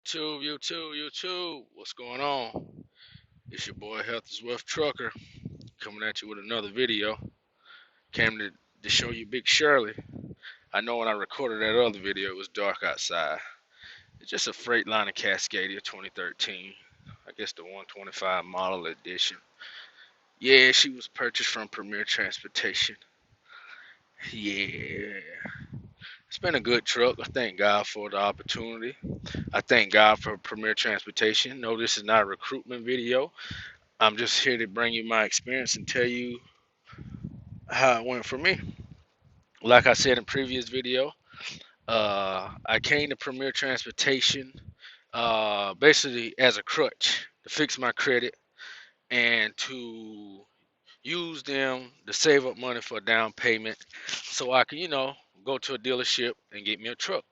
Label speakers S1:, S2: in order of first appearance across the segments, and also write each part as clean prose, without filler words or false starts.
S1: YouTube. What's going on? It's your boy Health is Wealth Trucker coming at you with another video. Came to show you Big Shirley. I know when I recorded that other video, it was dark outside. It's just a Freightliner Cascadia 2013. I guess the 125 model edition. Yeah, she was purchased from Premier Transportation. Yeah, it's been a good truck. I thank God for the opportunity. I thank God for Premier Transportation. No, this is not a recruitment video. I'm just here to bring you my experience and tell you how it went for me. Like I said in previous video, I came to Premier Transportation basically as a crutch to fix my credit and to use them to save up money for a down payment so I can, go to a dealership and get me a truck.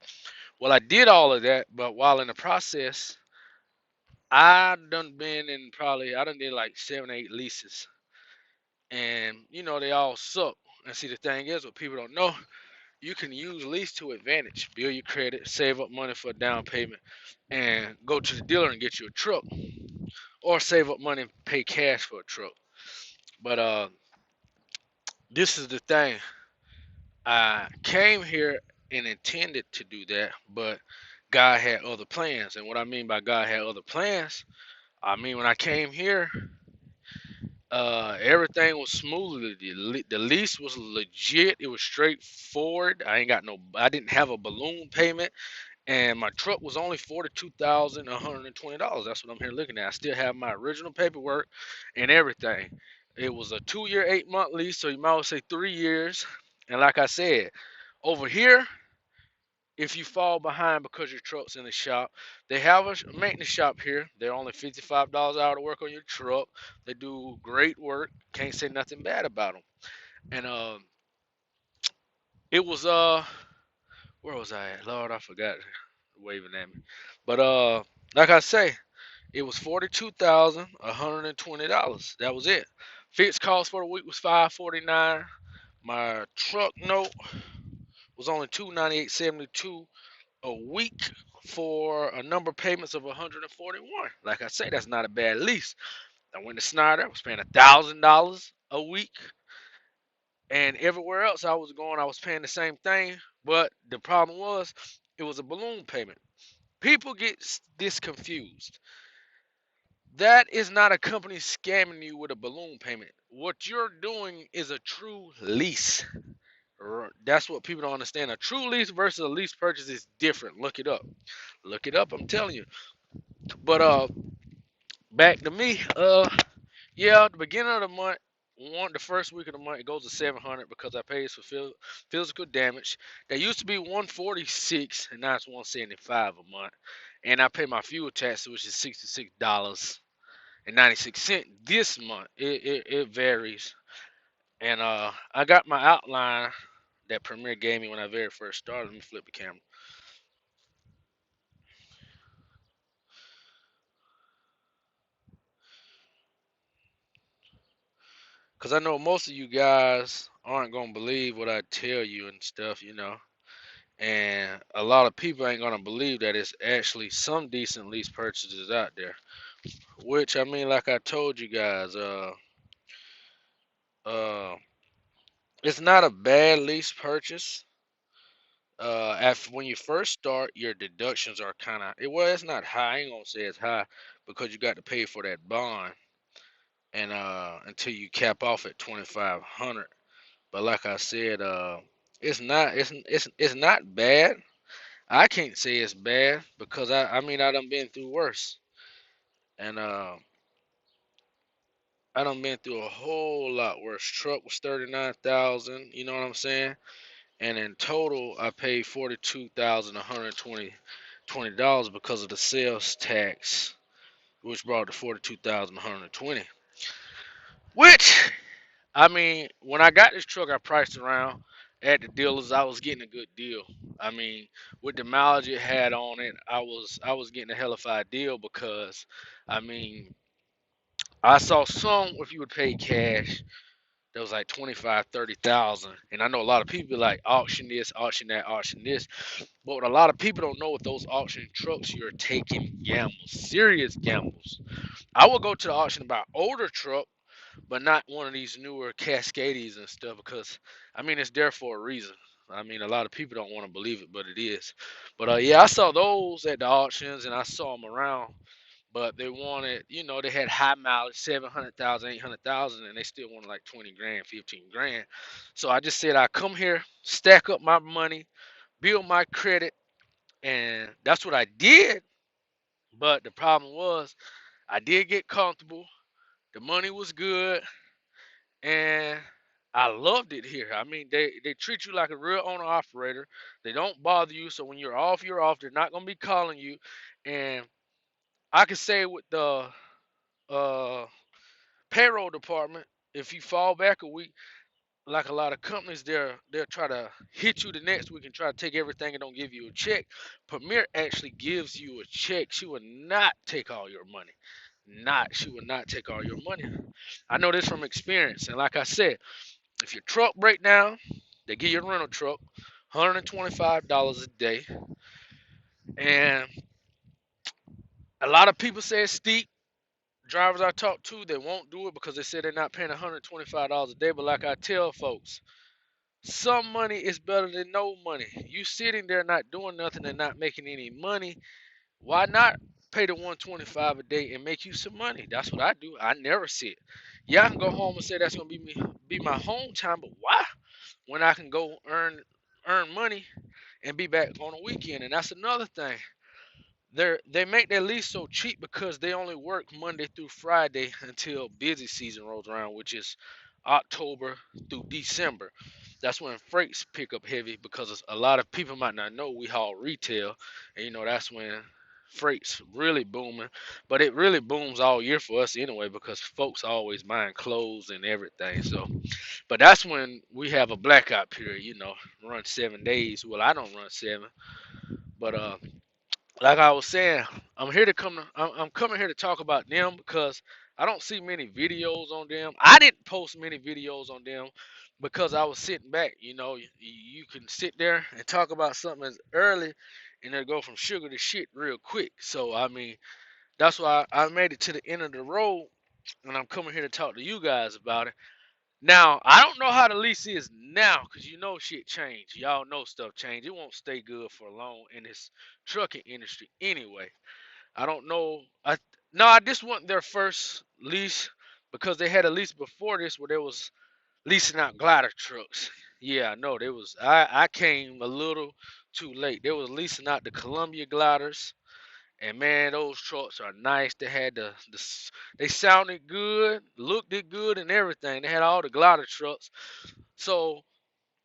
S1: Well, I did all of that, but while in the process, I done did like 7 or 8 leases, and they all suck. And see, the thing is, what people don't know, you can use lease to advantage, build your credit, save up money for a down payment, and go to the dealer and get you a truck, or save up money and pay cash for a truck. But this is the thing. I came here and intended to do that, but God had other plans. And what I mean by God had other plans, I mean when I came here, everything was smooth. The lease was legit. It was straightforward. I didn't have a balloon payment, and my truck was only $42,120. That's what I'm here looking at. I still have my original paperwork and everything. It was a 2-year, 8-month lease, so you might well say 3 years. And like I said, over here, if you fall behind because your truck's in the shop, they have a maintenance shop here. They're only $55 an hour to work on your truck. They do great work. Can't say nothing bad about them. And it was where was I at? Lord, I forgot, waving at me. But like I say, it was $42,120. That was it. Fixed cost for the week was $549. My truck note was only $298.72 a week for a number of payments of 141. Like I say, that's not a bad lease. I went to Snyder, I was paying $1,000 a week, and everywhere else I was going, I was paying the same thing. But the problem was, it was a balloon payment. People get this confused. That is not a company scamming you with a balloon payment. What you're doing is a true lease. That's what people don't understand. A true lease versus a lease purchase is different. Look it up. Look it up. I'm telling you. But back to me. Yeah, the beginning of the month, the first week of the month, it goes to 700 because I paid for physical damage. That used to be 146, and now it's 175 a month. And I pay my fuel tax, which is $66.96 this month. It varies. And I got my outline that Premier gave me when I very first started. Let me flip the camera. Because I know most of you guys aren't going to believe what I tell you and stuff. And a lot of people ain't going to believe that it's actually some decent lease purchases out there. Which, I mean, like I told you guys, uh, it's not a bad lease purchase. When you first start, your deductions are kind of, well, it's not high. I ain't going to say it's high because you got to pay for that bond and until you cap off at 2,500. But like I said, it's not bad. I can't say it's bad because I mean I done been through worse, and I done been through a whole lot worse. Truck was 39,000. You know what I'm saying? And in total, I paid $42,120 because of the sales tax, which brought to 42,120. Which I mean, when I got this truck, I priced around at the dealers. I was getting a good deal. I mean, with the mileage it had on it, I was getting a hellified deal because, I mean, I saw some if you would pay cash. that was like 25, 30,000. And I know a lot of people like auction this, auction that, auction this. But what a lot of people don't know, with those auction trucks, you're taking gambles, serious gambles. I would go to the auction about older truck, but not one of these newer Cascadies and stuff, because I mean it's there for a reason. I mean, a lot of people don't want to believe it, but it is. But yeah, I saw those at the auctions and I saw them around. But they wanted, they had high mileage, 700,000, 800,000, and they still wanted like 20 grand, 15 grand. So I just said I come here, stack up my money, build my credit, and that's what I did. But the problem was, I did get comfortable. The money was good, and I loved it here. I mean, they treat you like a real owner operator. They don't bother you. So when you're off, you're off. They're not gonna be calling you. And I can say with the uh, payroll department, if you fall back a week, like a lot of companies, they'll try to hit you the next week and try to take everything and don't give you a check. Premier actually gives you a check. She will not take all your money. She will not take all your money. I know this from experience. And like I said, if your truck break down, they give you a rental truck, $125 a day. And a lot of people say it's steep. Drivers I talk to, they won't do it because they say they're not paying $125 a day. But like I tell folks, some money is better than no money. You sitting there not doing nothing and not making any money. Why not pay the 125 a day and make you some money? That's what I do. I never sit. Yeah, I can go home and say that's gonna be my home time, but why? When I can go earn money and be back on a weekend. And that's another thing. They make their lease so cheap because they only work Monday through Friday until busy season rolls around, which is October through December. That's when freights pick up heavy, because a lot of people might not know we haul retail, and that's when freights really booming. But it really booms all year for us anyway, because folks are always buying clothes and everything. So, but that's when we have a blackout period. Run 7 days. Well, I don't run seven, but like I was saying, I'm coming here to talk about them because I don't see many videos on them. I didn't post many videos on them because I was sitting back. You can sit there and talk about something as early, and it'll go from sugar to shit real quick. So I mean, that's why I made it to the end of the road, and I'm coming here to talk to you guys about it. Now, I don't know how the lease is now, because shit changed. Y'all know stuff changed. It won't stay good for long in this trucking industry anyway. I don't know. No, I just want their first lease, because they had a lease before this where they was leasing out glider trucks. Yeah, I know. I came a little too late. They was leasing out the Columbia gliders. And man, those trucks are nice. They had they sounded good, looked it good, and everything. They had all the glider trucks. So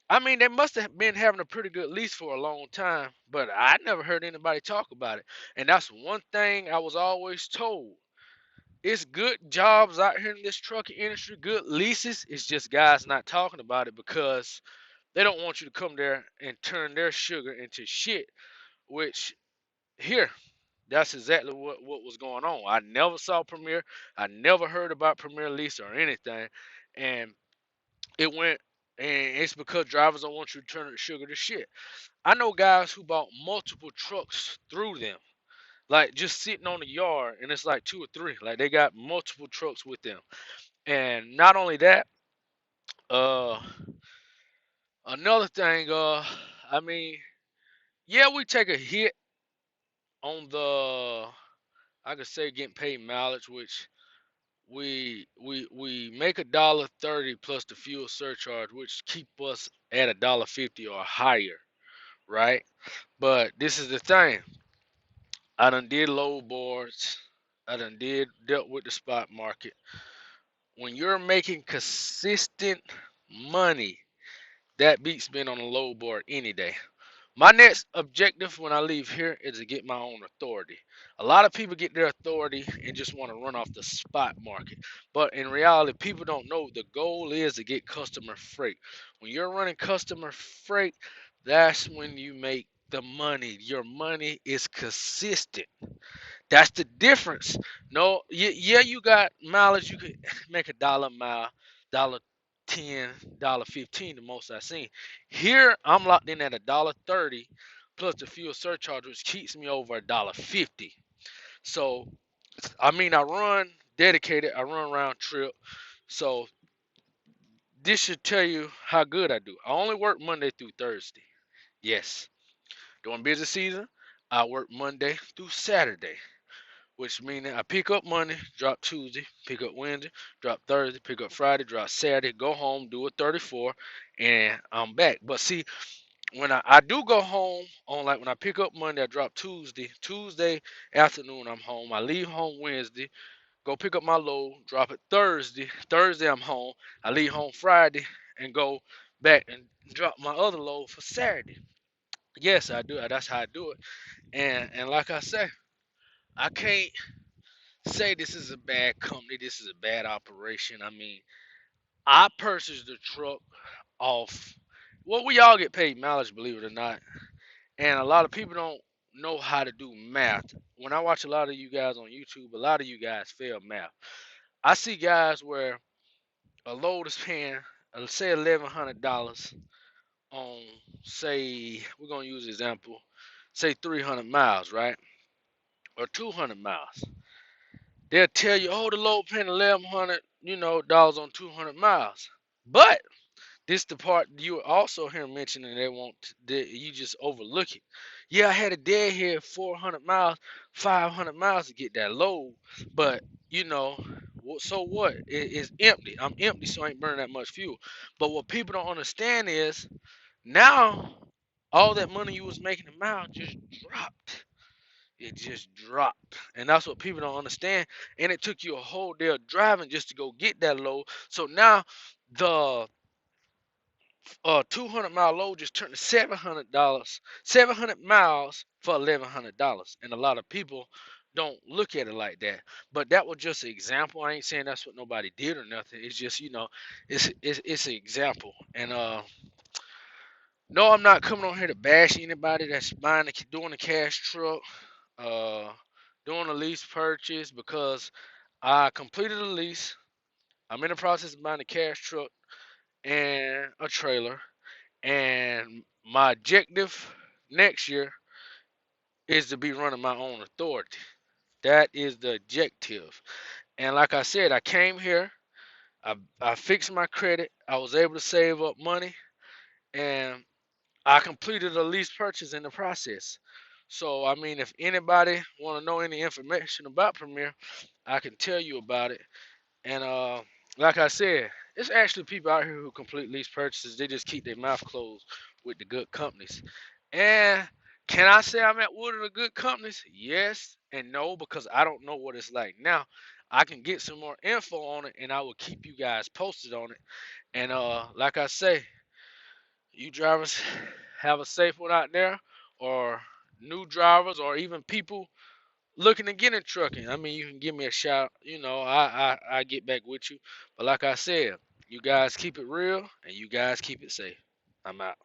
S1: I mean, they must have been having a pretty good lease for a long time. But I never heard anybody talk about it. And that's one thing I was always told. It's good jobs out here in this trucking industry, good leases. It's just guys not talking about it because they don't want you to come there and turn their sugar into shit. Which here, that's exactly what was going on. I never saw Premier. I never heard about Premier Lease or anything. And it went, and it's because drivers don't want you to turn the sugar to shit. I know guys who bought multiple trucks through them, like just sitting on the yard, and it's like two or three. Like they got multiple trucks with them. And not only that, uh, another thing, I mean, yeah, we take a hit on I could say getting paid mileage, which we make $1.30 plus the fuel surcharge, which keep us at $1.50 or higher, right? But this is the thing. I done did load boards. I done dealt with the spot market. When you're making consistent money, that beats being on a load board any day. My next objective when I leave here is to get my own authority. A lot of people get their authority and just want to run off the spot market. But in reality, people don't know the goal is to get customer freight. When you're running customer freight, that's when you make the money. Your money is consistent. That's the difference. No, yeah, you got mileage. You could make $1 a mile, dollar $1.10, $1.15 the most I seen. Here I'm locked in at $1.30 plus the fuel surcharge, which keeps me over $1.50. So I mean I run dedicated, I run round trip. So this should tell you how good I do. I only work Monday through Thursday. Yes. During busy season, I work Monday through Saturday, which means I pick up Monday, drop Tuesday, pick up Wednesday, drop Thursday, pick up Friday, drop Saturday, go home, do a 34, and I'm back. But see, when I do go home on like when I pick up Monday, I drop Tuesday afternoon I'm home. I leave home Wednesday, go pick up my load, drop it Thursday I'm home. I leave home Friday and go back and drop my other load for Saturday. Yes, I do. That's how I do it. And like I say, I can't say this is a bad company, this is a bad operation. I mean, I purchased the truck off. Well, we all get paid mileage, believe it or not. And a lot of people don't know how to do math. When I watch a lot of you guys on YouTube, a lot of you guys fail math. I see guys where a load is paying, say $1,100 on, say, we're gonna use example, say 300 miles, right, or 200 miles. They'll tell you, oh, the load paying 1,100, dollars on 200 miles. But this the part you also hear mentioning they want you just overlook it. Yeah, I had a dead here 400 miles, 500 miles to get that load, but so what? It's empty. I'm empty, so I ain't burning that much fuel. But what people don't understand is now all that money you was making a mile just dropped. It just dropped. And that's what people don't understand. And it took you a whole day of driving just to go get that load. So now the 200-mile load just turned to $700, 700 miles for $1,100. And a lot of people don't look at it like that. But that was just an example. I ain't saying that's what nobody did or nothing. It's just, it's an example. And no, I'm not coming on here to bash anybody that's doing a cash truck, uh, doing a lease purchase, because I completed a lease. I'm in the process of buying a cash truck and a trailer. And my objective next year is to be running my own authority. That is the objective. And like I said, I came here, I fixed my credit, I was able to save up money, and I completed a lease purchase in the process. So I mean, if anybody want to know any information about Premier, I can tell you about it. And like I said, it's actually people out here who complete lease purchases. They just keep their mouth closed with the good companies. And can I say I'm at one of the good companies? Yes and no, because I don't know what it's like now. I can get some more info on it, and I will keep you guys posted on it. And like I say, you drivers have a safe one out there, or new drivers, or even people looking to get in trucking. I mean, you can give me a shout. I get back with you. But like I said, you guys keep it real and you guys keep it safe. I'm out.